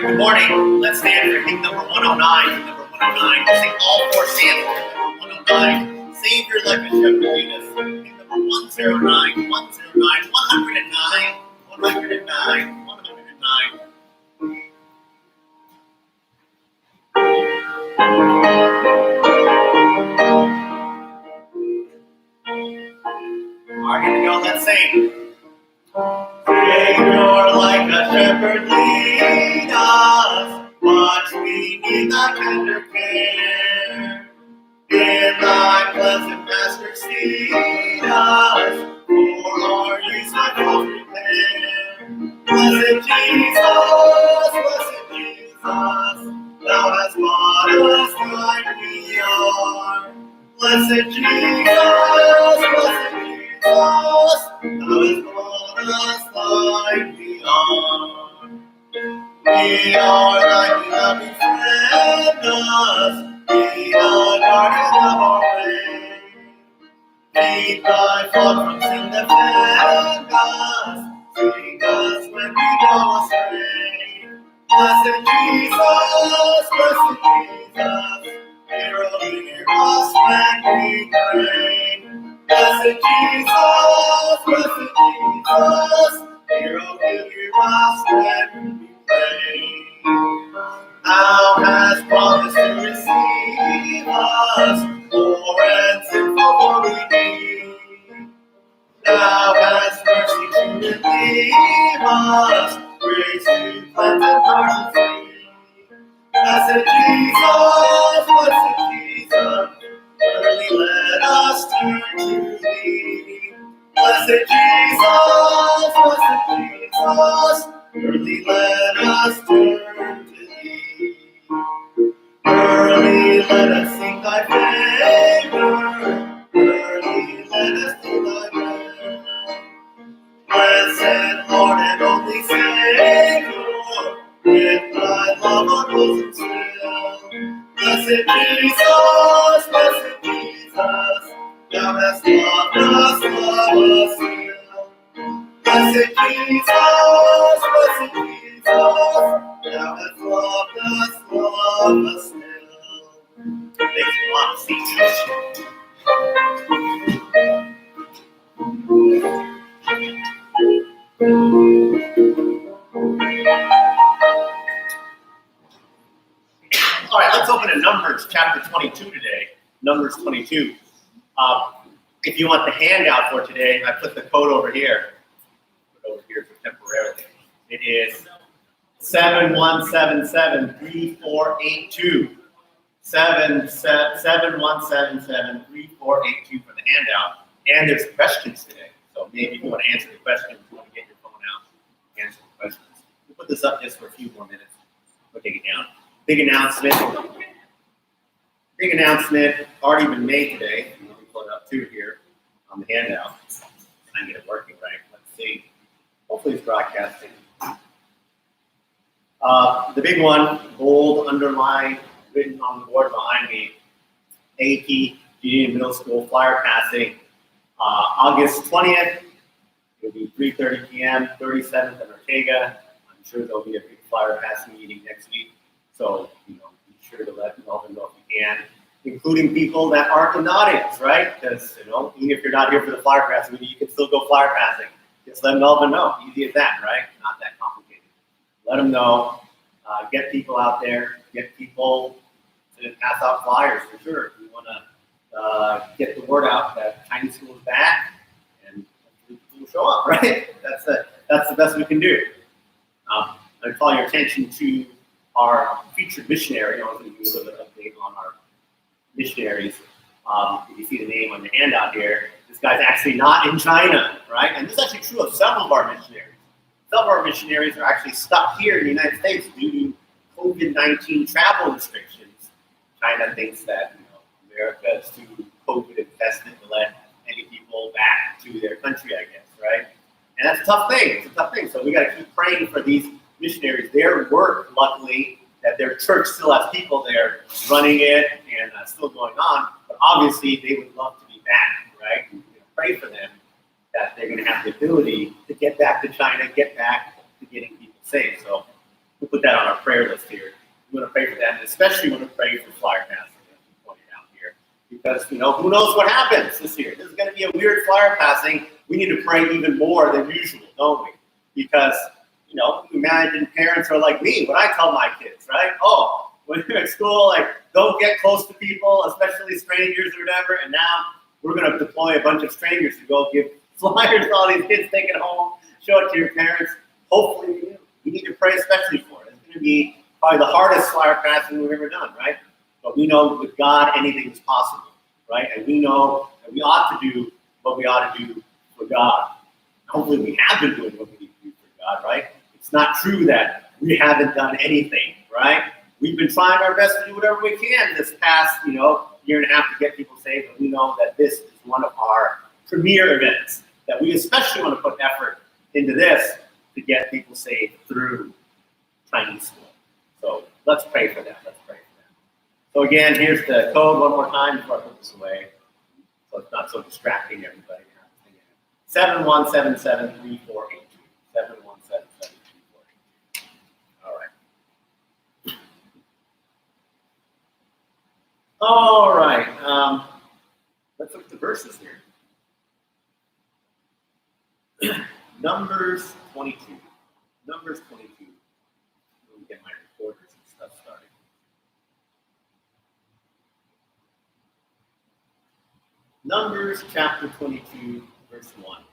Good morning. Let's stand for hymn number 109. Hymn number 109. We'll sing all four stanzas. Hymn number 109. Savior like a shepherd lead us. Hymn number 109, 109, 109, 109, 109. All right, here we go. Let's sing. Savior like a shepherd lead us, much we need thy tender care. In thy pleasant pasture seat us, for our use thy cross prepare. Blessed Jesus, thou hast bought us like we are. Blessed Jesus, thou hast bought us like we are. We are thy beloved friend, be the guardian of our way. Keep thy flock from sin, defend us, sing us when we go astray. Blessed Jesus, hear us when we pray. Blessed Jesus, hear us when we pray. Thou hast promised to receive us, poor and sinful for we need. Thou hast mercy to redeem us, grace to cleanse and pardon free. Blessed Jesus, early let us turn to thee. Blessed Jesus, early let us turn to thee. Early let us sing thy favor, early let us do thy will. Blessed Lord and only Savior, with thy love our bosom still. Blessed Jesus, thou hast loved us still. Blessed Jesus, thou hast loved us still. Thanks a lot, Steve. All right, let's open in Numbers chapter 22 today. Numbers 22. If you want the handout for today, I put the code over here. Put it over here for temporarily. It is 7177-3482. 7177-3482 for the handout. And there's questions today. So maybe if you want to answer the questions, you want to get your phone out, answer the questions. We'll put this up just for a few more minutes. We'll take it down. Big announcement already been made today. Let me pull it up too here on the handout. I get it working right. Let's see. Hopefully it's broadcasting. The big one, bold, underlined, written on the board behind me. AP Junior Middle School flyer passing. August 20th. It'll be 3:30 p.m. 37th and Ortega. I'm sure there'll be a big flyer passing meeting next week. So, be sure to let Melvin know if you can, including people that aren't in the audience, right? Because, even if you're not here for the flyer passing meeting, you can still go flyer passing. Just let Melvin know. Easy as that, right? Not that complicated. Let them know. Get people out there. Get people to pass out flyers for sure. We want to get the word out that Chinese school is back, and people will show up, right? That's the best we can do. I call your attention to our featured missionary. I want to give you a little bit of update on our missionaries. If you see the name on the handout here, this guy's actually not in China, right? And this is actually true of several of our missionaries. Some of our missionaries are actually stuck here in the United States due to COVID-19 travel restrictions. China thinks that America is too COVID infested to let any people back to their country, I guess, right? And that's a tough thing. It's a tough thing. So we got to keep praying for these missionaries. Their work, luckily, that their church still has people there running it and still going on. But obviously, they would love to be back, right? Pray for them that they're going to have the ability to get back to China, get back to getting people safe. So we'll put that on our prayer list here. We want to pray for that, and especially want to pray for flyer passing, as we pointed out here. Because, who knows what happens this year. This is going to be a weird flyer passing. We need to pray even more than usual, don't we? Because, imagine parents are like me, what I tell my kids, right? Oh, when you're at school, don't get close to people, especially strangers or whatever, and now we're going to deploy a bunch of strangers to go give flyers to all these kids, take it home, show it to your parents. Hopefully you do. You need to pray especially for it. It's going to be probably the hardest flyer passing we've ever done, right? But we know with God, anything is possible, right? And we know that we ought to do what we ought to do for God. Hopefully we have been doing what we need to do for God, right? It's not true that we haven't done anything, right? We've been trying our best to do whatever we can this past, year and a half to get people saved, and we know that this is one of our premier events, that we especially want to put effort into this to get people saved through Chinese school. So let's pray for that. Let's pray for that. So again, here's the code one more time before I put this away, so it's not so distracting everybody. 71773482. 71773482. All right. All right. Let's look at the verses here. Numbers 22. Numbers 22. Let me get my recorders and stuff started. Numbers chapter 22, verse 1.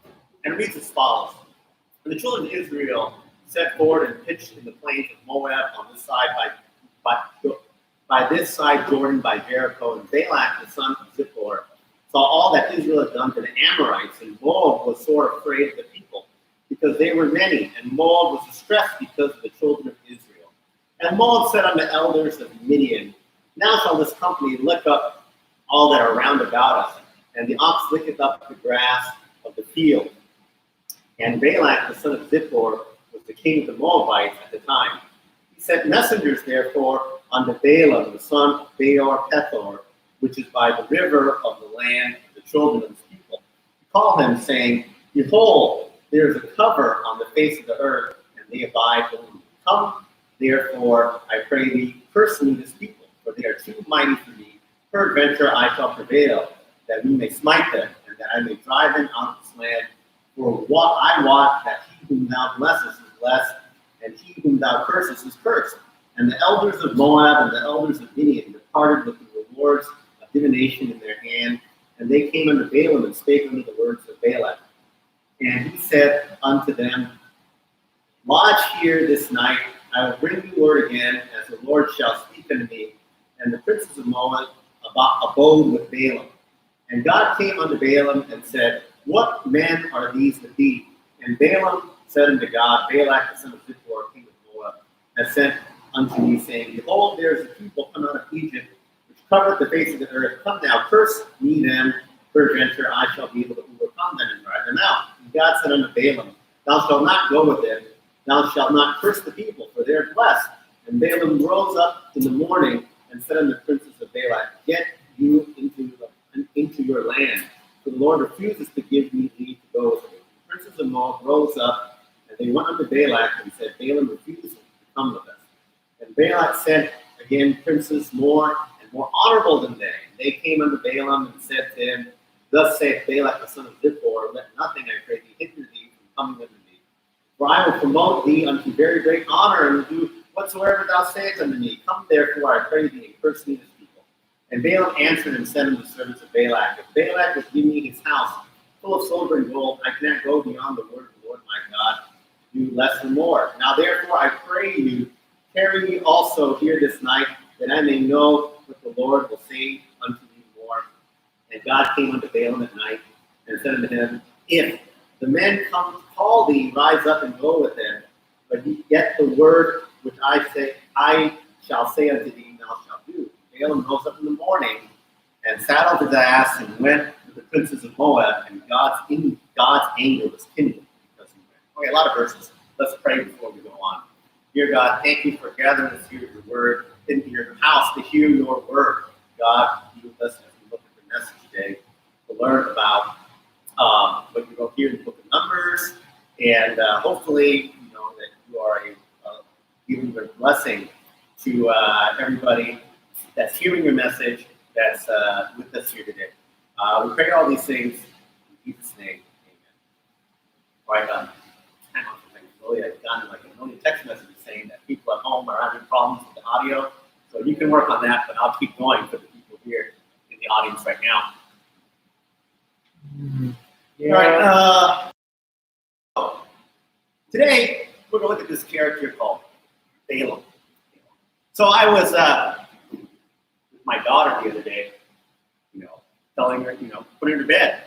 And it reads as follows. And the children of Israel set forward and pitched in the plains of Moab on this side by this side Jordan by Jericho, and Balak the son of Zippor saw all that Israel had done to the Amorites, and Moab was sore afraid of the people, because they were many, and Moab was distressed because of the children of Israel. And Moab said unto the elders of Midian, Now shall this company lick up all that are round about us, and the ox licketh up the grass of the field. And Balak the son of Zippor was the king of the Moabites at the time. He sent messengers, therefore, unto Balaam the son of Beor-Pethor, which is by the river of the land of the children of his people, to call him, saying, Behold, there is a cover on the face of the earth, and they abide only. Come, therefore, I pray thee, curse me this people, for they are too mighty for me. Peradventure I shall prevail, that we may smite them, and that I may drive them out of this land. For what I wot that he whom thou blessest is blessed, and he whom thou cursest is cursed. And the elders of Moab and the elders of Midian departed with the rewards of divination in their hand, and they came unto Balaam and spake unto the words of Balak. And he said unto them, Lodge here this night, I will bring you word again, as the Lord shall speak unto me. And the princes of Moab abode with Balaam. And God came unto Balaam and said, What men are these that be? And Balaam said unto God, Balak the son of Zippor, king of Moab, hath sent unto me, saying, Behold, there is a people come out of Egypt, which covereth the face of the earth. Come now, curse me them, peradventure I shall be able to overcome them and drive them out. And God said unto Balaam, Thou shalt not go with them, thou shalt not curse the people, for they are blessed. And Balaam rose up in the morning and said unto the princes of Balak, Get you into your land, for the Lord refuses to give me leave to go with you. The princes of Moab rose up, and they went unto Balak and said, Balaam refuses to come with us. And Balak sent again princes more and more honorable than they. And they came unto Balaam and said to him, Thus saith Balak the son of Zippor, Let nothing, I pray thee, hinder thee from coming unto me. For I will promote thee unto very great honor, and will do whatsoever thou sayest unto me. Come therefore, I pray thee, and curse me this people. And Balaam answered and said unto the servants of Balak, If Balak will give me his house full of silver and gold, I cannot go beyond the word of the Lord my God, to do less and more. Now therefore I pray you, tarry me also here this night, that I may know what the Lord will say unto me more. And God came unto Balaam at night, and said unto him, If the men come to call thee, rise up and go with them. But yet the word which I shall say unto thee, thou shalt do. Balaam rose up in the morning, and saddled his ass, and went to the princes of Moab, and God's anger was kindled because he went. Okay, a lot of verses. Let's pray before we go on. Dear God, thank you for gathering us here your word into your house to hear your word. God, be with us as we look at the message today to learn about what you're going to hear in the book of Numbers, and hopefully, that you are giving your blessing to everybody that's hearing your message, that's with us here today. We pray all these things in Jesus' name. Amen. All right, I've gotten like a million text messages saying that people at home are having problems with the audio. So you can work on that, but I'll keep going for the people here in the audience right now. Yeah. All right. Today, we're going to look at this character called Balaam. So I was with my daughter the other day, telling her, put her to bed.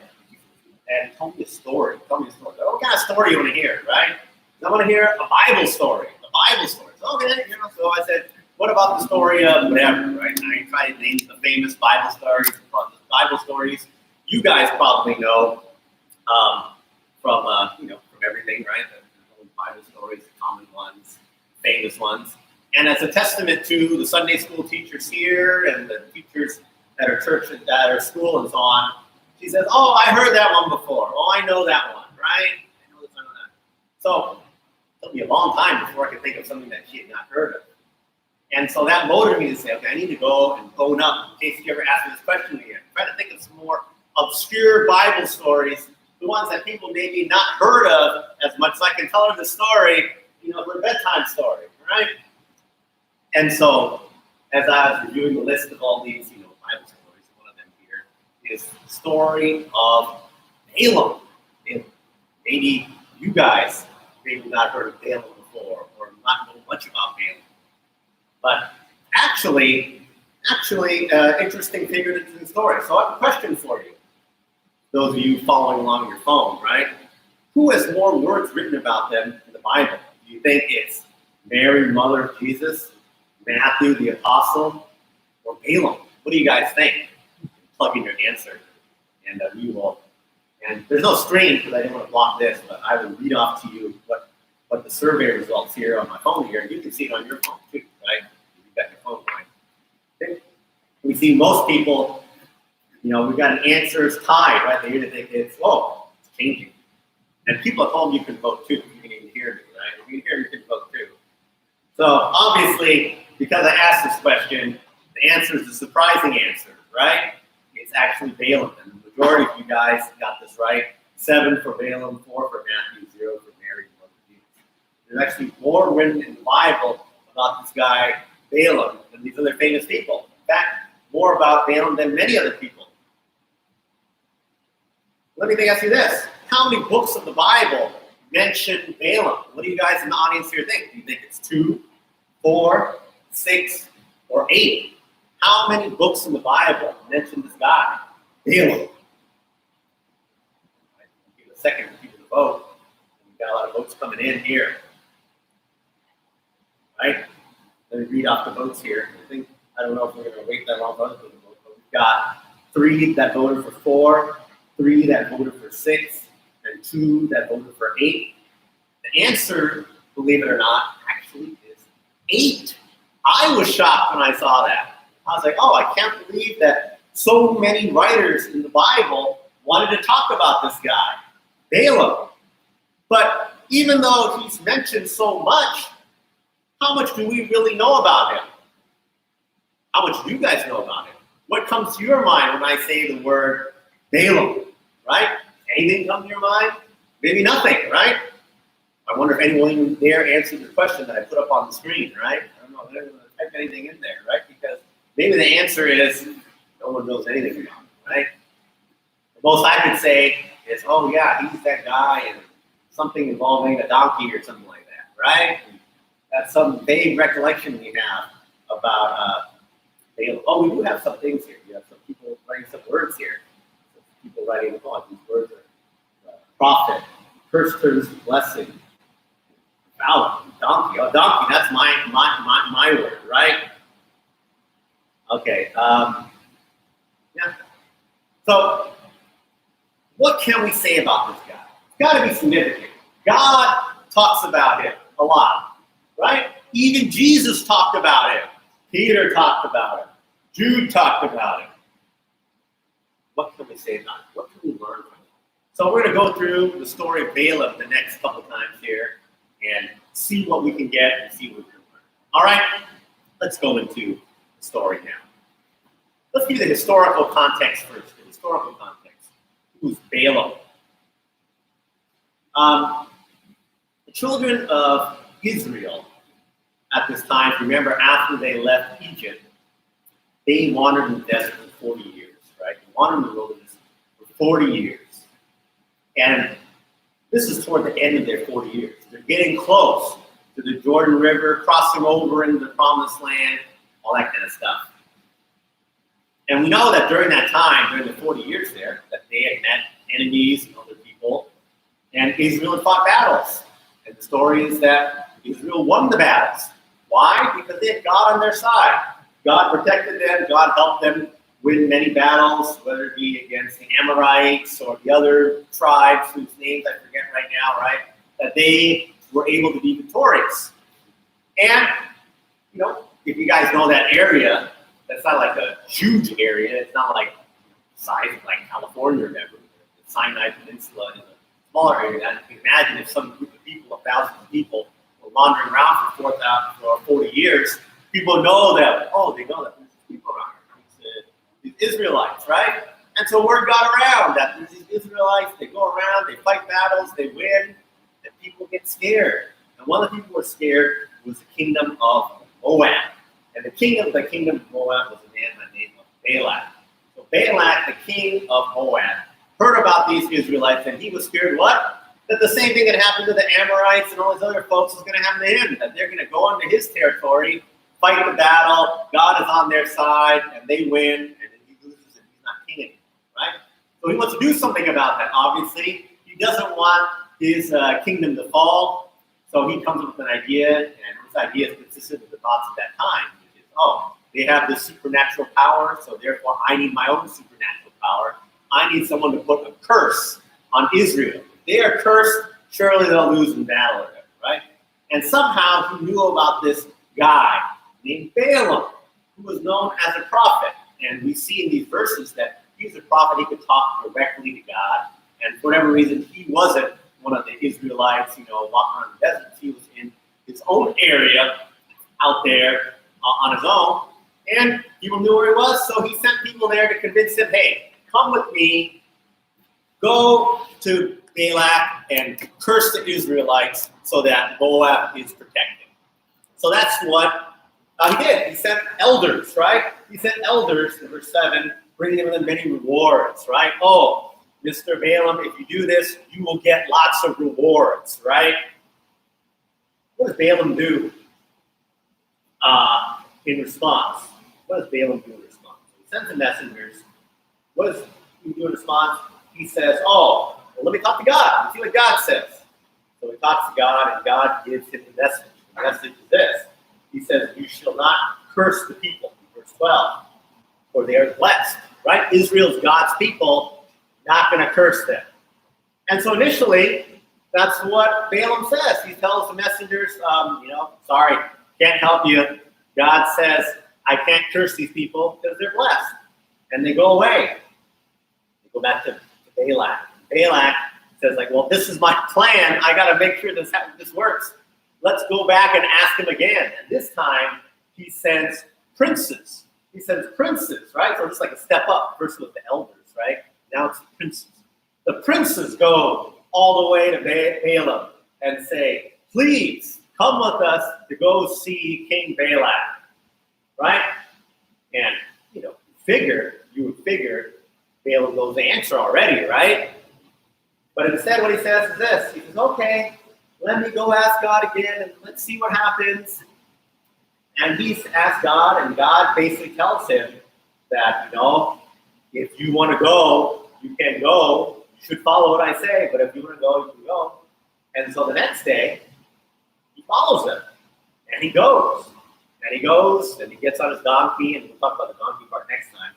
And told me a story. What kind of story you want to hear, right? I want to hear a Bible story. So, okay, so I said, what about the story of whatever, right? And I tried to name the famous Bible stories. You guys probably know from everything, right? The Bible stories, the common ones, famous ones. And as a testament to the Sunday school teachers here and the teachers at our church, at our school, and so on, she says, "Oh, I heard that one before. Oh, I know that one, right? I know this, I know that." So it took me a long time before I could think of something that she had not heard of. And so that motivated me to say, okay, I need to go and bone up in case you ever ask me this question again. Try to think of some more obscure Bible stories, the ones that people maybe not heard of as much, so I can tell her the story, for a bedtime story, right? And so as I was reviewing the list of all these, Bible stories, one of them here is the story of Balaam. Maybe you guys maybe not heard of Balaam before or not know much about Balaam. But actually, interesting figure to the story. So I have a question for you. Those of you following along your phone, right? Who has more words written about them in the Bible? Do you think it's Mary, mother of Jesus, Matthew the apostle, or Balaam? What do you guys think? Plug in your answer, and we will. And there's no screen because I didn't want to block this, but I will read off to you what the survey results here on my phone here. You can see it on your phone too, right? You've got your phone going. Okay. We see most people, we've got an answers tied right there. It's changing. And people at home, you can vote too. You can even hear me, right? If you can hear me, you can vote too. So obviously, because I asked this question, the answer is the surprising answer, right? It's actually Balaam. And the majority of you guys got this right. 7 for Balaam, 4 for Matthew, 0 for Mary. There's actually more written in the Bible about this guy, Balaam, than these other famous people. In fact, more about Balaam than many other people. Let me ask you this. How many books of the Bible mention Balaam? What do you guys in the audience here think? Do you think it's 2, 4, 6, or 8? How many books in the Bible mention this guy, Balaam? Give it a second for people to vote. We've got a lot of votes coming in here. Right? Let me read off the votes here. I don't know if we're going to wait that long for other people to vote, but we've got 3 that voted for 4, 3 that voted for 6, and 2 that voted for 8. The answer, believe it or not, actually is 8. I was shocked when I saw that. I was like, I can't believe that so many writers in the Bible wanted to talk about this guy, Balaam. But even though he's mentioned so much, how much do we really know about him? How much do you guys know about him? What comes to your mind when I say the word Balaam, right? Anything come to your mind? Maybe nothing, right? I wonder if anyone there answered the question that I put up on the screen, right? I don't know, I didn't type anything in there, right? Because maybe the answer is no one knows anything about him, right? The most I could say is, he's that guy and something involving a donkey or something like that, right? That's some vague recollection we have about Balaam. We do have some things here. We have some people writing some words here. Some people writing, these words are prophet, curse turns to blessing, Balaam, donkey. Donkey, that's my word, right? Okay. So, what can we say about this guy? It's got to be significant. God talks about him a lot, right? Even Jesus talked about him. Peter talked about him. Jude talked about him. What can we say about him? What can we learn from him? So we're going to go through the story of Balaam the next couple times here and see what we can get and see what we can learn. All right, let's go into the story now. Let's give you the historical context first. The historical context. Who's Balaam? The children of Israel at this time, remember, after they left Egypt, they wandered in the desert for 40 years, right? They wandered in the wilderness for 40 years. And this is toward the end of their 40 years. They're getting close to the Jordan River, crossing over into the Promised Land, all that kind of stuff. And we know that during that time, during the 40 years there, that they had met enemies and other people, and Israel had fought battles. And the story is that Israel won the battles. Why? Because they had God on their side. God protected them. God helped them win many battles, whether it be against the Amorites or the other tribes whose names I forget right now, right? That they were able to be victorious. And, you know, if you guys know that area, that's not like a huge area. It's not like the size of like California or whatever. The Sinai Peninsula is a smaller area. And you can imagine if some group of people, thousands of people, were wandering around for 4,000 or 40 years, people know that, oh, they know that there's people around here. These Israelites, right? And so word got around that there's these Israelites, they go around, they fight battles, they win, and people get scared. And one of the people who were scared was the kingdom of Moab. And the king of Moab was a man by the name of Balaam. So Balaam, the king of Moab, heard about these Israelites, and he was scared what? That the same thing that happened to the Amorites and all these other folks is going to happen to him, that they're going to go into his territory, fight the battle, God is on their side, and they win, and then he loses and he's not king anymore, right? So he wants to do something about that, obviously. He doesn't want his kingdom to fall, so he comes up with an idea, and his idea is consistent with the thoughts of that time, which is, oh, they have this supernatural power, so therefore I need my own supernatural power. I need someone to put a curse on Israel. If they are cursed, surely they'll lose in battle, right? And somehow he knew about this guy named Balaam, who was known as a prophet. And we see in these verses that he was a prophet. He could talk directly to God. And for whatever reason, he wasn't one of the Israelites, you know, walking around the desert. He was in his own area out there on his own. And people knew where he was, so he sent people there to convince him, hey, come with me, go to Balak and curse the Israelites so that Moab is protected. So that's what he did. He sent elders, right? He sent elders, in verse 7, bringing them many rewards, right? Oh, Mr. Balaam, if you do this, you will get lots of rewards, right? What does Balaam do in response? What does Balaam do in response? He sends the messengers. What does he do in response? He says, oh, well, let me talk to God and see what God says. So he talks to God, and God gives him the message. The message is this. He says, you shall not curse the people, verse 12, for they are blessed, right? Israel's God's people, not going to curse them. And so initially, that's what Balaam says. He tells the messengers, sorry, can't help you. God says, I can't curse these people because they're blessed. And they go away. They go back to Balak. Balak says, well, this is my plan. I got to make sure this works. Let's go back and ask him again. And this time, he sends princes. He sends princes, right? So it's like a step up. First with the elders, right? Now it's the princes. The princes go all the way to Balaam and say, please come with us to go see King Balak, right? And, you would figure Balaam knows the answer already, right? But instead what he says is this. He says, okay, let me go ask God again and let's see what happens. And he's asked God, and God basically tells him that, if you want to go, you can go. You should follow what I say, but if you want to go, you can go. And so the next day, he follows him, and he goes. And he goes, and he gets on his donkey, and we'll talk about the donkey part next time.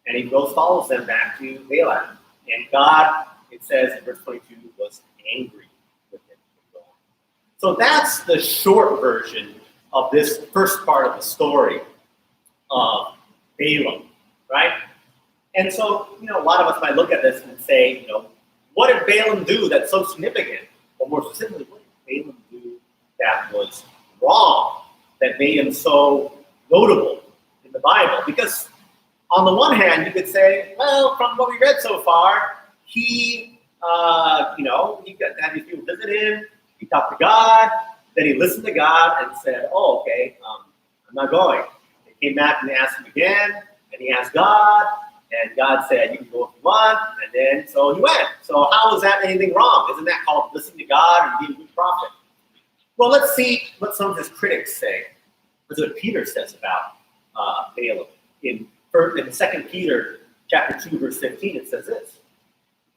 And he follows them back to Balaam. And God, it says in verse 22, was angry with him. So that's the short version of this first part of the story of Balaam, right? And so, a lot of us might look at this and say, what did Balaam do that's so significant? Or more specifically, what did Balaam do that was wrong? that made him so notable in the Bible? Because on the one hand, you could say, well, from what we read so far, he got to have these people visit him, he talked to God, then he listened to God and said, oh, okay, I'm not going. He came back and asked him again, and he asked God, and God said, you can go if you want, and then so he went. So how is that anything wrong? Isn't that called listening to God and being a good prophet? Well, let's see what some of his critics say. That's what Peter says about Balaam. In 2 Peter chapter 2, verse 15, it says this,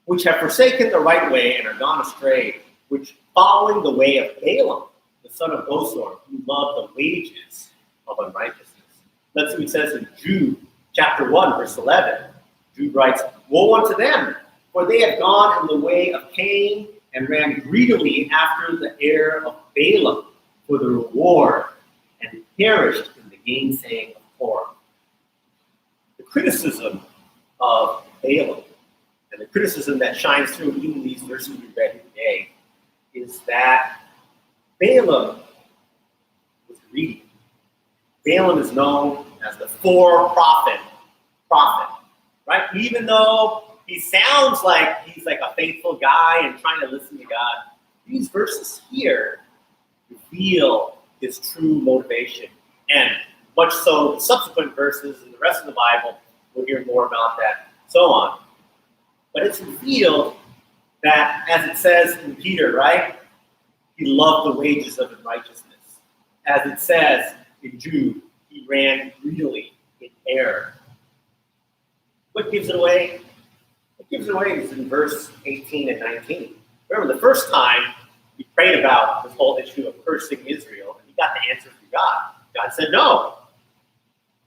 which have forsaken the right way and are gone astray, which following the way of Balaam, the son of Bosor, who loved the wages of unrighteousness. That's what it says in Jude chapter 1, verse 11. Jude writes, woe unto them, for they have gone in the way of Cain and ran greedily after the heir of Balaam for the reward and perished in the gainsaying of Korah. The criticism of Balaam and the criticism that shines through even these verses we read today is that Balaam was greedy. Balaam is known as the for-profit prophet, right? Even though he sounds like he's like a faithful guy and trying to listen to God, these verses here reveal his true motivation. And much so, the subsequent verses in the rest of the Bible, we'll hear more about that, so on. But it's revealed that, as it says in Peter, right? He loved the wages of unrighteousness. As it says in Jude, he ran greedily in error. What gives it away? What gives it away is in verse 18 and 19. Remember, the first time he prayed about this whole issue of cursing Israel, and he got the answer from God. God said no.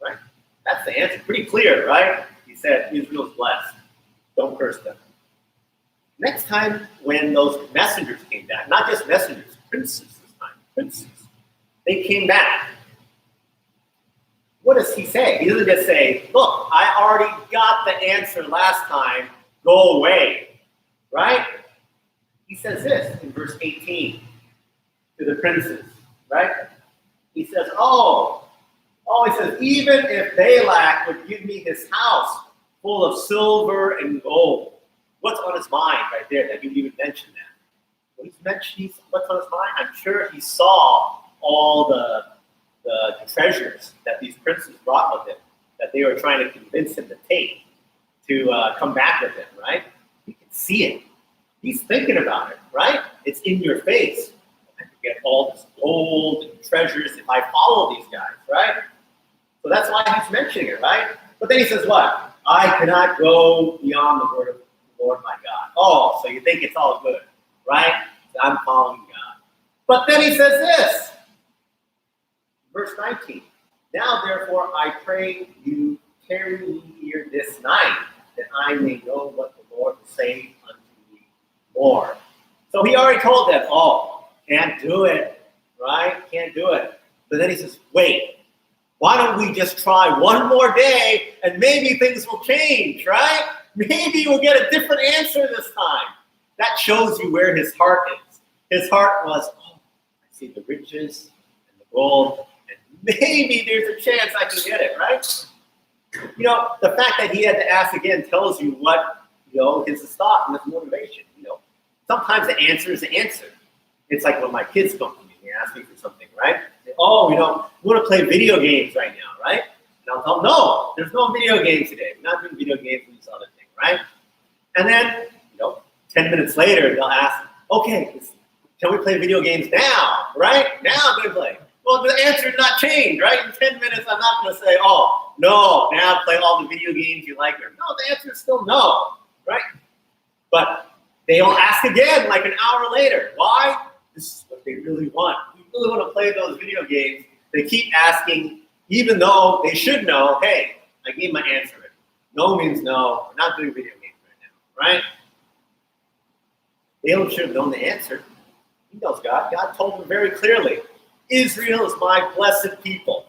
Right? That's the answer. Pretty clear, right? He said, Israel's blessed. Don't curse them. Next time when those messengers came back, not just messengers, princes this time, princes, they came back. What does he say? He doesn't just say, look, I already got the answer last time, go away, right? He says this in verse 18 to the princes, right? He says, he says, even if Balak would give me his house full of silver and gold. What's on his mind right there that you even mentioned that? When he's mentioned what's on his mind, I'm sure he saw all the treasures that these princes brought with him, that they were trying to convince him to take, to come back with him, right? You can see it. He's thinking about it, right? It's in your face. I could get all this gold and treasures if I follow these guys, right? So that's why he's mentioning it, right? But then he says what? I cannot go beyond the word of the Lord my God. Oh, so you think it's all good, right? I'm following God. But then he says this, verse 19. Now, therefore, I pray you tarry me here this night, that I may know what the Lord will say unto me more. So he already told them, can't do it, right? Can't do it. But then he says, wait. Why don't we just try one more day and maybe things will change, right? Maybe we'll get a different answer this time. That shows you where his heart is. His heart was, I see the riches and the gold, and maybe there's a chance I can get it, right? You know, the fact that he had to ask again tells you what, his thought and his motivation. Sometimes the answer is the answer. It's like when my kids come to me and they ask me for something, right? We want to play video games right now, right? And I'll tell them, no, there's no video games today. We're not doing video games and this other thing, right? And then, 10 minutes later, they'll ask, okay, can we play video games now, right? Now I'm going to play. Well, the answer did not change, right? In 10 minutes, I'm not going to say, no, now play all the video games you like. No, the answer is still no, right? But they'll ask again like an hour later. Why? This is what they really want. We really want to play those video games. They keep asking, even though they should know, hey, I gave my answer. No means no. We're not doing video games right now, right? Balaam should have known the answer. He knows God. God told him very clearly, Israel is my blessed people.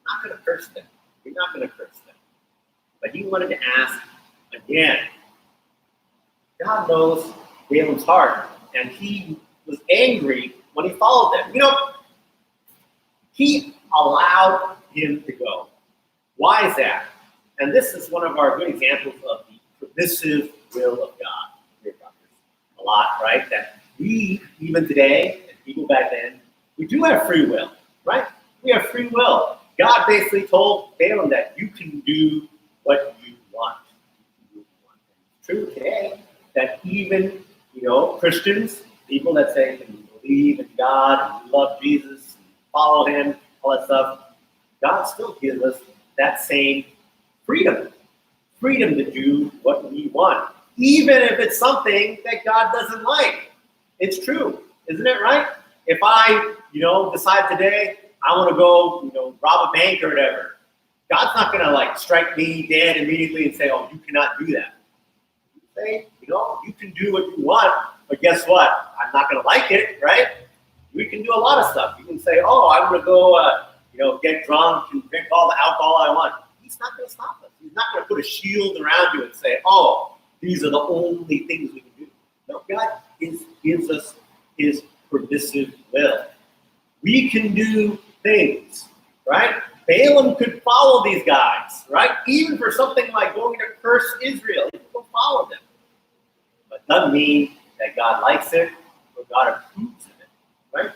I'm not going to curse them. You're not going to curse them. But he wanted to ask again. God knows Balaam's heart, and he was angry when he followed them. He allowed him to go. Why is that? And this is one of our good examples of the permissive will of God. We hear about this a lot, right? That we, even today, and people back then, we do have free will, right? We have free will. God basically told Balaam that you can do what you want. It's true today that even, Christians, people that say can believe in God and love Jesus and follow him, all that stuff, God still gives us that same freedom to do what we want, even if it's something that God doesn't like. It's true, isn't it, right? If I, decide today I want to go, rob a bank or whatever, God's not going to strike me dead immediately and say, oh, you cannot do that. You say, you can do what you want, but guess what? I'm not going to like it, right? We can do a lot of stuff. You can say, oh, I'm going to go, get drunk and drink all the alcohol I want. He's not going to stop us. He's not going to put a shield around you and say, oh, these are the only things we can do. No, God gives us his permissive will. We can do things, right? Balaam could follow these guys, right? Even for something like going to curse Israel, he could follow them. But doesn't mean that God likes it or God approves of it, right?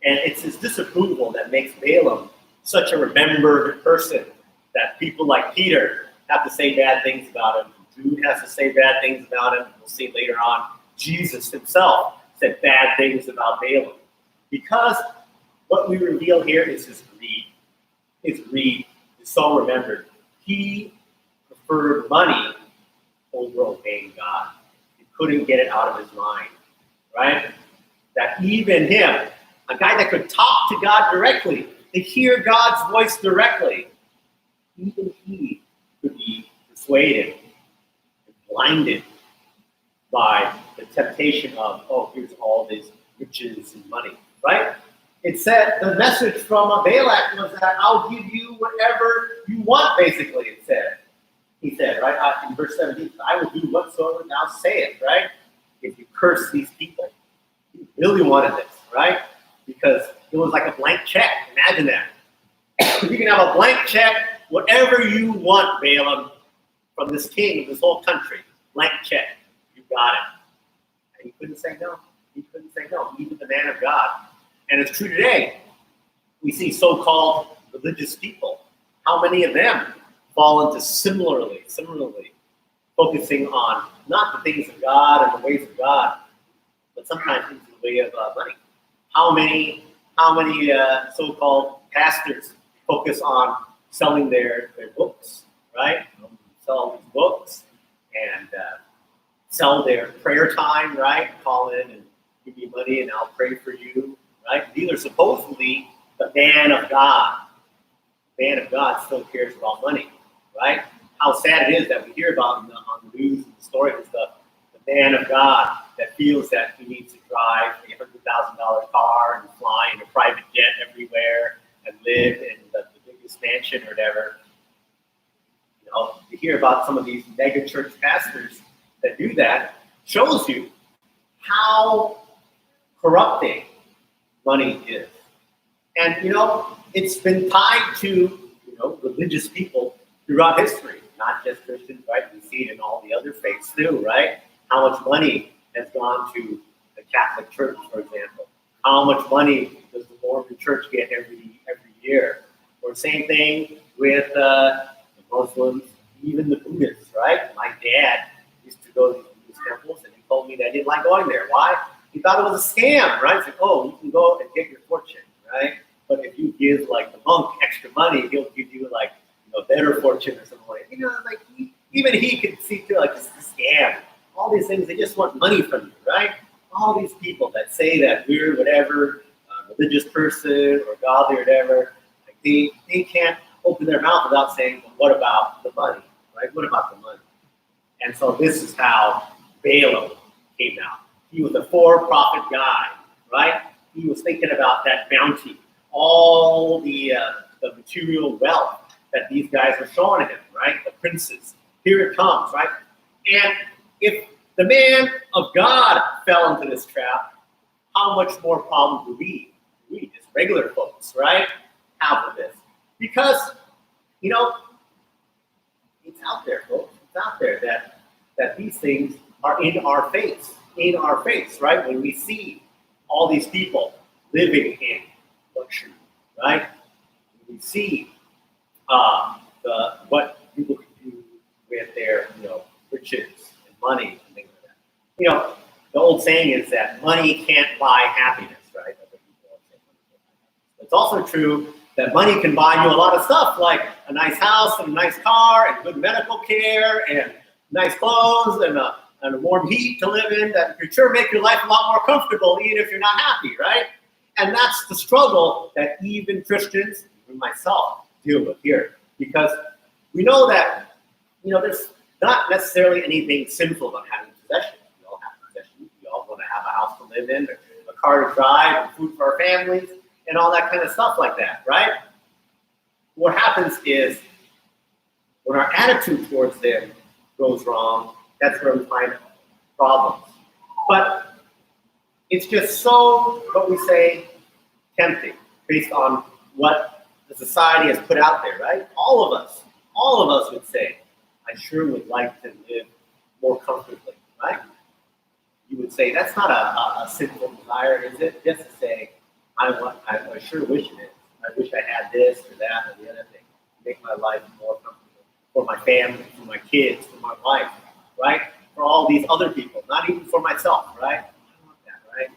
And it's his disapproval that makes Balaam such a remembered person that people like Peter have to say bad things about him. Jude has to say bad things about him. We'll see later on. Jesus himself said bad things about Balaam. Because what we reveal here is his greed. His greed is so remembered. He preferred money over obeying God. He couldn't get it out of his mind, right? That even him, a guy that could talk to God directly, to hear God's voice directly, even he could be persuaded and blinded by the temptation of, oh, here's all these riches and money, right? It said, the message from Balak was that I'll give you whatever you want, basically, it said. He said, right, in verse 17, I will do whatsoever thou sayest, right? If you curse these people. He really wanted this, right? Because it was like a blank check. Imagine that. You can have a blank check, whatever you want, Balaam, from this king of this whole country. Blank check. You got it. And he couldn't say no. He couldn't say no, even the man of God. And it's true today. We see so-called religious people. How many of them fall into similarly focusing on not the things of God and the ways of God, but sometimes into the way of money. How many so-called pastors focus on selling their books, right? Sell these books and sell their prayer time, right? Call in and give me money and I'll pray for you, right? These are supposedly the man of God. The man of God still cares about money, right? How sad it is that we hear about on the news and the stories and stuff, the man of God that feels that he needs to drive a $100,000 car and fly in a private jet everywhere and live in the biggest mansion or whatever. You hear about some of these mega church pastors that do that, shows you how corrupting money is. And, it's been tied to, religious people throughout history, not just Christians, right? We see it in all the other faiths too, right? How much money has gone to the Catholic Church, for example? How much money does the Mormon Church get every year? Or same thing with the Muslims, even the Buddhists, right? My dad used to go to these Buddhist temples, and he told me that he didn't like going there. Why? He thought it was a scam, right? It's like, oh, you can go and get your fortune, right? But if you give the monk extra money, he'll give you better fortune or something like that. Even he could see through it's a scam. All these things, they just want money from you, right? All these people that say that we're whatever, religious person or godly or whatever, they can't open their mouth without saying, well, what about the money, right? What about the money? And so this is how Balaam came out. He was a for-profit guy, right? He was thinking about that bounty, all the material wealth that these guys were showing him, right? The princes. Here it comes, right? And if the man of God fell into this trap, how much more problem do we just regular folks, right? have with this. Because, you know, it's out there, folks. It's out there that these things are in our face, right? When we see all these people living in luxury, right? When we see what people can do with their, riches and money and things like that. You know, the old saying is that money can't buy happiness, right? It's also true that money can buy you a lot of stuff, like a nice house and a nice car and good medical care and nice clothes and a warm heat to live in that could sure make your life a lot more comfortable even if you're not happy, right? And that's the struggle that even Christians, even myself, deal with here. Because we know that, there's not necessarily anything sinful about having possessions. We all have possessions. We all want to have a house to live in, a car to drive, and food for our families, and all that kind of stuff like that, right? What happens is when our attitude towards them goes wrong, that's where we find problems. But it's just so, what we say, tempting based on what the society has put out there, right? All of us would say, I sure would like to live more comfortably, right? You would say, that's not a sinful desire, is it? Just to say, I sure wish it is. I wish I had this or that or the other thing to make my life more comfortable for my family, for my kids, for my wife, right? For all these other people, not even for myself, right? I want that, right?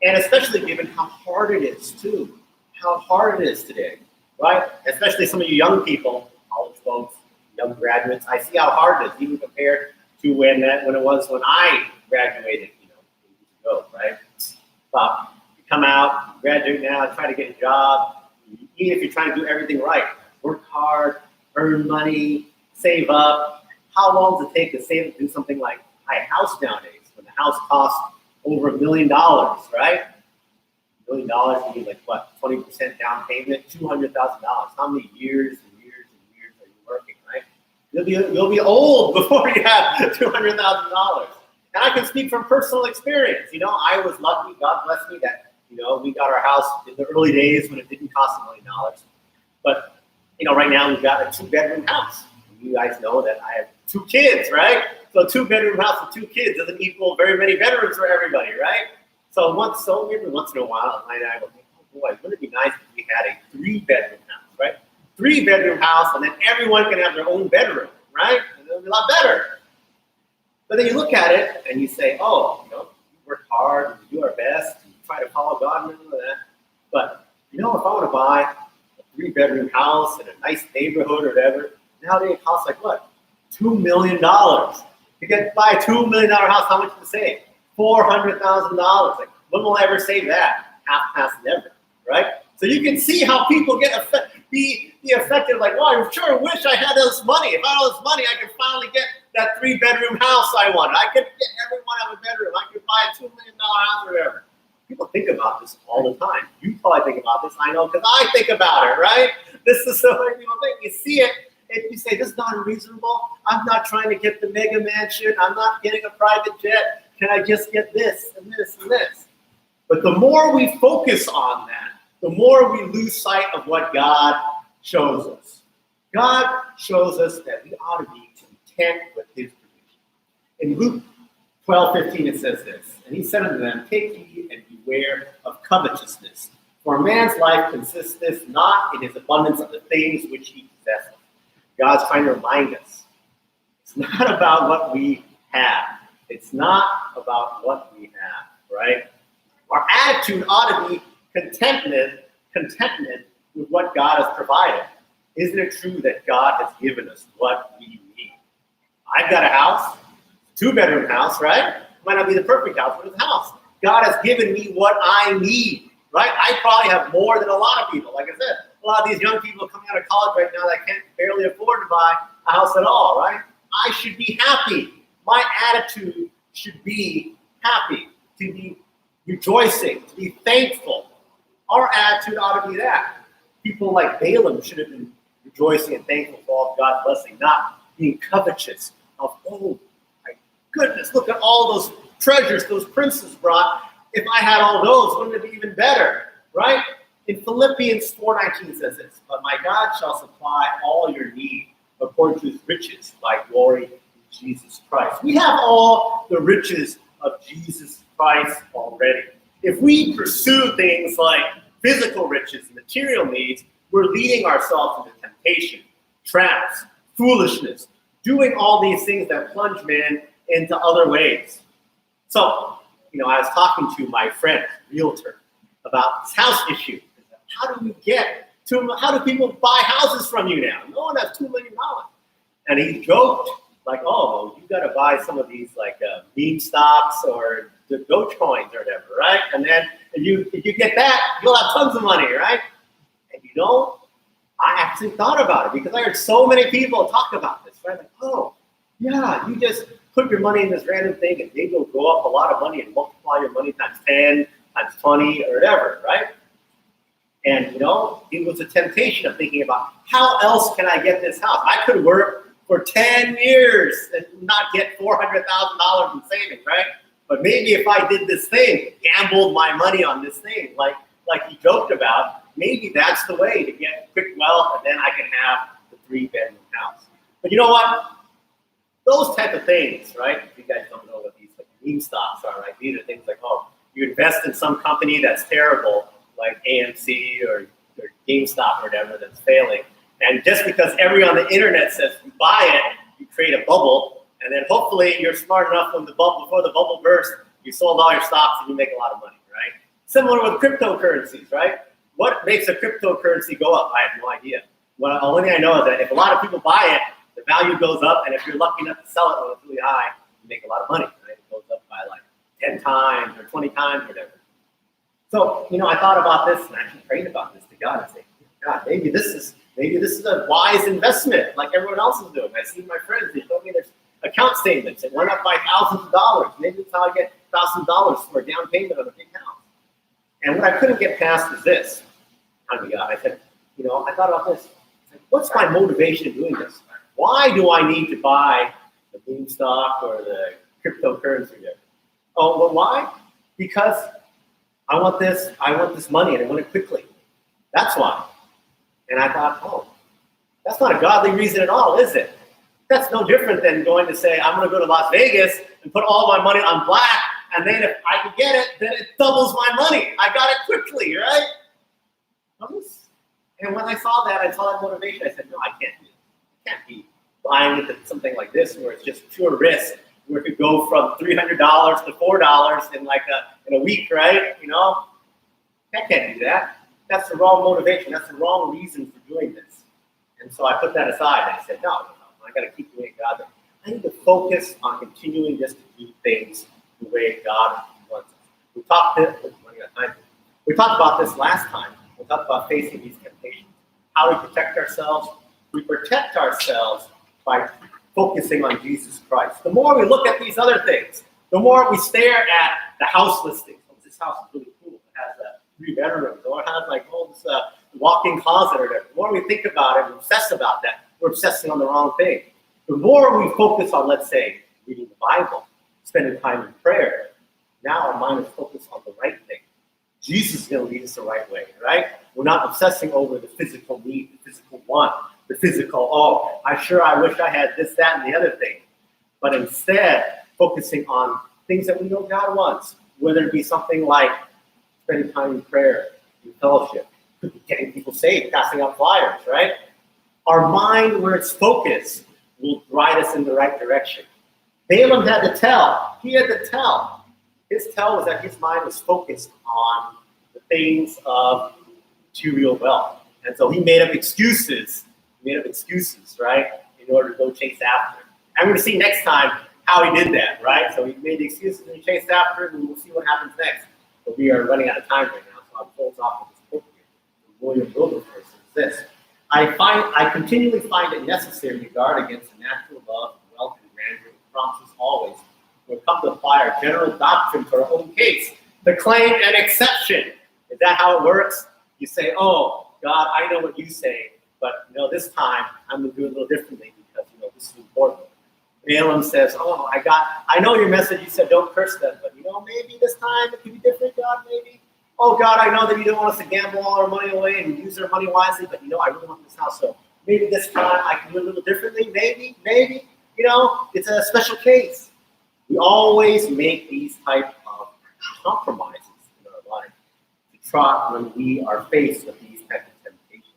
And especially given how hard it is, too. How hard it is today, right? Especially some of you young people, college folks, young graduates. I see how hard it is, even compared to when it was when I graduated, years ago, right? But you come out, graduate now, try to get a job. Even if you're trying to do everything right, work hard, earn money, save up. How long does it take to save to do something like buy a house nowadays? When the house costs over $1 million, right? $1 million, you need like what, 20% down payment, $200,000. How many years and years and years are you working, right? You'll be old before you have $200,000. And I can speak from personal experience. I was lucky, God bless me, that we got our house in the early days when it didn't cost $1 million. But right now we've got a 2-bedroom house. You guys know that I have 2 kids, right? So a 2-bedroom house with 2 kids doesn't equal very many bedrooms for everybody, right? So every once in a while, I will think, oh boy, wouldn't it be nice if we had a 3-bedroom house, right? 3-bedroom house, and then everyone can have their own bedroom, right? And it'll be a lot better. But then you look at it and you say, we work hard, and we do our best, and we try to follow God and all of that. But if I want to buy a 3-bedroom house in a nice neighborhood or whatever, nowadays it costs like what? $2 million. To buy a $2 million house, how much to save? $400,000. Like, when will I ever save that? Half past never, right? So you can see how people be affected. Like, well, I sure wish I had this money. If I had all this money, I could finally get that 3-bedroom house I wanted. I could get everyone have a bedroom. I could buy a $2 million house or whatever. People think about this all the time. You probably think about this. I know because I think about it, right? This is so many people think. You see it. And you say, this is not unreasonable. I'm not trying to get the mega mansion. I'm not getting a private jet. Can I just get this and this and this? But the more we focus on that, the more we lose sight of what God shows us. God shows us that we ought to be content with his provision. In Luke 12:15, it says this, and he said unto them, take heed and beware of covetousness, for a man's life consisteth not in his abundance of the things which he possesseth. God's trying to remind us, it's not about what we have. It's not about what we have, right? Our attitude ought to be contentment with what God has provided. Isn't it true that God has given us what we need? I've got a house, 2-bedroom house, right? It might not be the perfect house, but it's a house. God has given me what I need, right? I probably have more than a lot of people. Like I said, a lot of these young people coming out of college right now that can't barely afford to buy a house at all, right? I should be happy. My attitude should be happy, to be rejoicing, to be thankful. Our attitude ought to be that. People like Balaam should have been rejoicing and thankful for all of God's blessing, not being covetous of, oh my goodness, look at all those treasures those princes brought. If I had all those, wouldn't it be even better, right? In Philippians 4:19 says this, but my God shall supply all your need according to his riches by glory in Jesus Christ. We have all the riches of Jesus Christ already. If we pursue things like physical riches, material needs, we're leading ourselves into temptation, traps, foolishness, doing all these things that plunge man into other ways. So, I was talking to my friend, realtor, about this house issue. How do people buy houses from you now? No one has $2 million. And he joked, like, oh, well, you got to buy some of these, like, meme stocks or the Dogecoins or whatever, right? And then if you get that, you'll have tons of money, right? And I actually thought about it because I heard so many people talk about this, right? Like, oh, yeah, you just put your money in this random thing and maybe it'll go up a lot of money and multiply your money times 10, times 20, or whatever, right? And, it was a temptation of thinking about how else can I get this house? I could work for 10 years and not get $400,000 in savings, right? But maybe if I did this thing, gambled my money on this thing, like he joked about, maybe that's the way to get quick wealth, and then I can have the 3-bedroom house. But you know what? Those type of things, right? You guys don't know what these meme stocks are, right? These are things like, oh, you invest in some company that's terrible, like AMC or GameStop or whatever that's failing. And just because everyone on the internet says you buy it, you create a bubble, and then hopefully you're smart enough before the bubble bursts, you sold all your stocks and you make a lot of money, right? Similar with cryptocurrencies, right? What makes a cryptocurrency go up? I have no idea. Well, the only thing I know is that if a lot of people buy it, the value goes up, and if you're lucky enough to sell it when it's really high, you make a lot of money, right? It goes up by like 10 times or 20 times or whatever. So, I thought about this, and I actually prayed about this to God and say, God, maybe this is a wise investment like everyone else is doing. I see my friends, they told me there's account statements. It went up by thousands of dollars. Maybe that's how I get $1,000 for a down payment on a big house. And what I couldn't get past is this. I said, I thought about this. What's my motivation in doing this? Why do I need to buy the meme stock or the cryptocurrency there? Oh, well, why? Because I want this money and I want it quickly. That's why. And I thought, oh, that's not a godly reason at all, is it? That's no different than going to say, I'm going to go to Las Vegas and put all my money on black, and then if I can get it, then it doubles my money. I got it quickly, right? And when I saw that motivation, I said, no, I can't do it. I can't be buying into something like this where it's just pure risk, where it could go from $300 to $4 in a week, right? I can't do that. That's the wrong motivation. That's the wrong reason for doing this. And so I put that aside and I said, no, I got to keep doing it, God. I need to focus on continuing just to do things the way God wants us. We talked about this last time. We talked about facing these temptations. How we protect ourselves. We protect ourselels by focusing on Jesus Christ. The more we look at these other things, the more we stare at the house listings. Oh, this house is really cool. It has 3 bedrooms, or it has this walk-in closet or whatever. The more we think about it and obsess about that, we're obsessing on the wrong thing. The more we focus on, let's say, reading the Bible, spending time in prayer, now our mind is focused on the right thing. Jesus is going to lead us the right way, right? We're not obsessing over the physical need, the physical want, the physical, I wish I had this, that, and the other thing. But instead, focusing on things that we know God wants, whether it be something like spending time in prayer, in fellowship, getting people saved, passing out flyers, right? Our mind, where it's focused, will guide us in the right direction. Balaam had to tell. He had to tell. His tell was that his mind was focused on the things of material wealth. And so he made up excuses. Right? In order to go chase after it. I'm going to see next time how he did that, right? So he made the excuses and he chased after it, and we'll see what happens next. But we are running out of time right now, so I'll close off with this quote here. William Wilberforce says this: I continually find it necessary to guard against the natural love of wealth and grandeur that prompts us always, when we come to apply our general doctrine to our own case, to claim an exception. Is that how it works? You say, oh, God, I know what you say, but this time I'm going to do it a little differently because this is important. Balaam says, oh, I know your message. You said don't curse them, but maybe this time it could be different, God. Maybe oh God, I know that you don't want us to gamble all our money away and use our money wisely, but I really want this house, so maybe this time I can do it a little differently. Maybe, it's a special case. We always make these type of compromises in our life to try when we are faced with these type of temptations.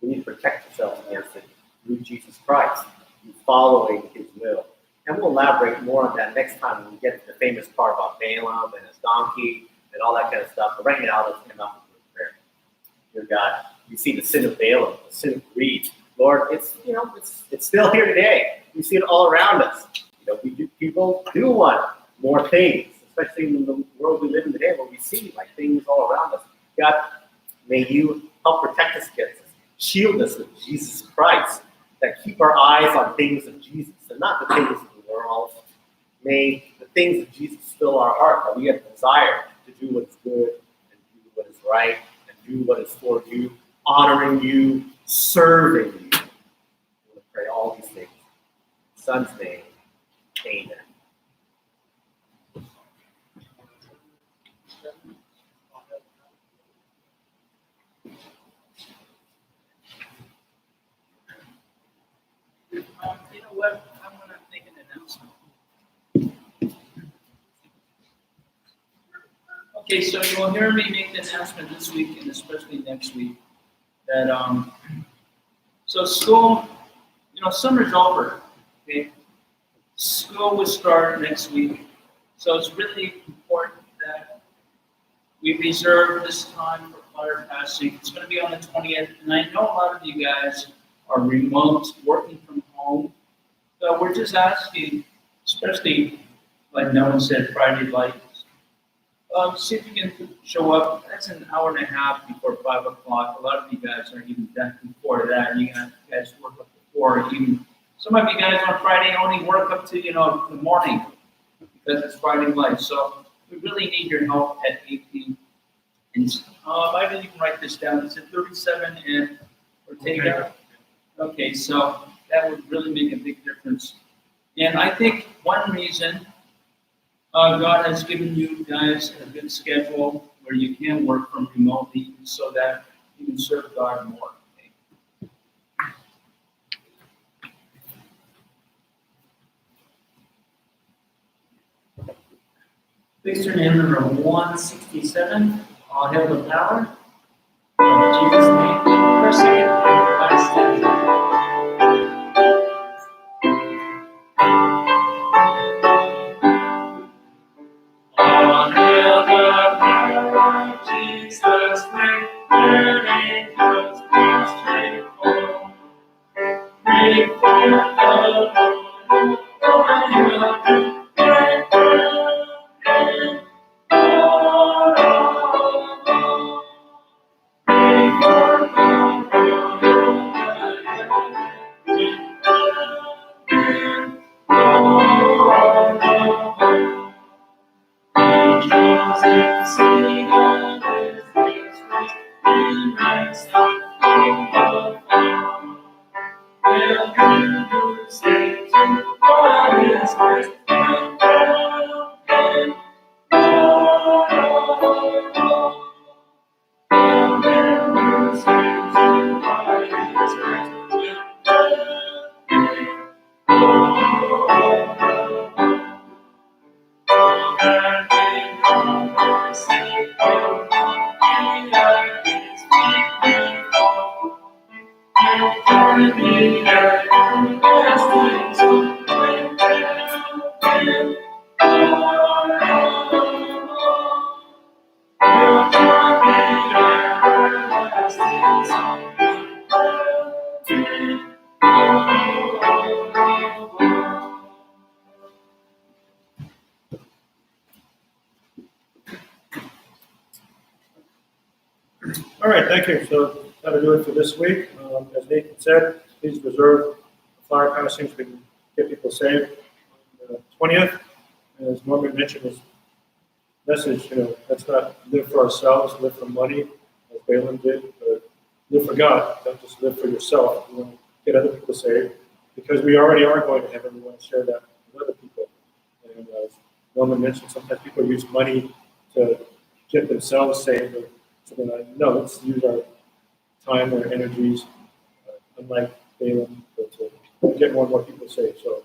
We need to protect ourselves against it through Jesus Christ, through following His will. And we'll elaborate more on that next time when we get to the famous part about Balaam and his donkey and all that kind of stuff. But right now, let's end up with prayer. Dear God, you see the sin of Balaam, the sin of greed. Lord, it's still here today. We see it all around us. People do want more things, especially in the world we live in today, where we see things all around us. God, may you help protect us against this. Shield us with Jesus Christ, that keep our eyes on things of Jesus and not the things of the world. May the things of Jesus fill our heart, that we have a desire to do what is good and do what is right and do what is for you, honoring you, serving you. We pray all these things. In His Son's name, amen. You know what? I'm going to make an announcement. Okay, so you will hear me make the announcement this week and especially next week that so school, summer's over. Okay, school will start next week, so it's really important that we reserve this time for fire passing. It's going to be on the 20th, and I know a lot of you guys are remote, working from home. So we're just asking, especially like Noah said, Friday lights. See if you can show up. That's an hour and a half before 5 o'clock. A lot of you guys are even done before that. You guys work up before. Even some of you guys on Friday only work up to the morning because it's Friday lights. So we really need your help at 18. And I didn't even write this down. It's at 37 and Ortega. Okay, so that would really make a big difference. And I think one reason God has given you guys a good schedule where you can work from remotely so that you can serve God more. Okay? Please turn in number 167. All hail the power of Jesus' name. First, second, last stanza. All hail the power of Jesus' name. Their angels prostrate fall. Bring forth the Lord, for He will do great work in all. Bring forth the Lord, angels exceed and His grace in ranks from above. Will you say to God His grace and welcome, Lord of all? Will you say to God His grace and welcome, Lord of all? That we come for sake of the earth is beautiful. And for me, everlasting song, and welcome, Lord of all. And for me, everlasting song, and welcome, Lord of all. All right, thank you. So that'll do it for this week. As Nathan said, please reserve the flower passing so we can get people saved on the 20th. As Norman mentioned, his message, let's not live for ourselves, live for money, as Balaam did, but live for God. Don't just live for yourself. You want to get other people saved because we already are going to heaven. We want to share that with other people. And as Norman mentioned, sometimes people use money to get themselves saved, or something like that. No, let's use our time, our energies, unlike Balaam, but to get more and more people saved. So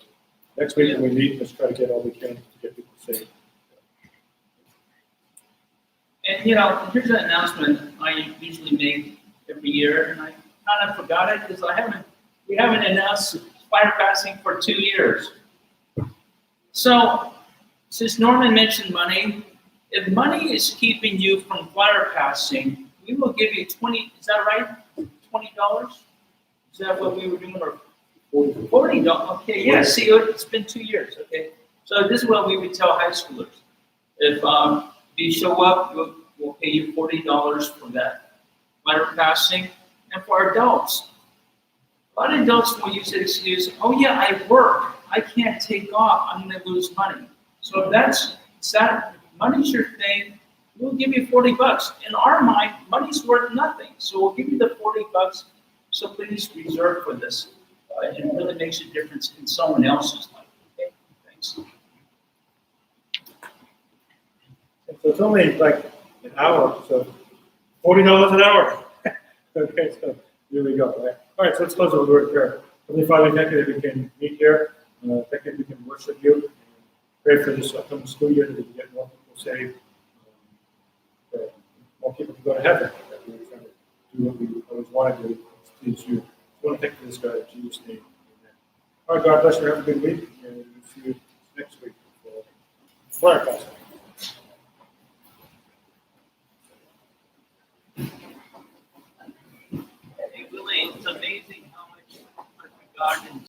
next week when we meet, let's try to get all we can to get people saved. And here's an announcement I usually make every year, and I kind of forgot it because we haven't announced fire passing for 2 years. So, since Norman mentioned money, if money is keeping you from fire passing, we will give you 20. Is that right? $20? Is that what we were doing? Or $40? Okay, yeah. See, it's been 2 years. Okay, so this is what we would tell high schoolers: if you show up, we'll pay you $40 for that fire passing. And for adults, a lot of adults will use the excuse, "Oh yeah, I work. I can't take off. I'm going to lose money." So if that's money's your thing, we'll give you $40. In our mind, money's worth nothing. So we'll give you the $40. So please reserve for this. It really makes a difference in someone else's life. Okay, thanks. So it's only like an hour, so $40 an hour. Okay, so here we go. Right? All right, so let's close with a word of prayer. Heavenly Father, thank you that we can meet here. Thank you that we can worship you. And pray for this upcoming school year that we can get more people saved. That more people can go to heaven. That we try to do what we always want to do, please you. I want to thank you for this, God, in Jesus' name. Amen. All right, God bless you. Have a good week. And we'll see you next week for fire passing. Hey, Willie, it's amazing how much God can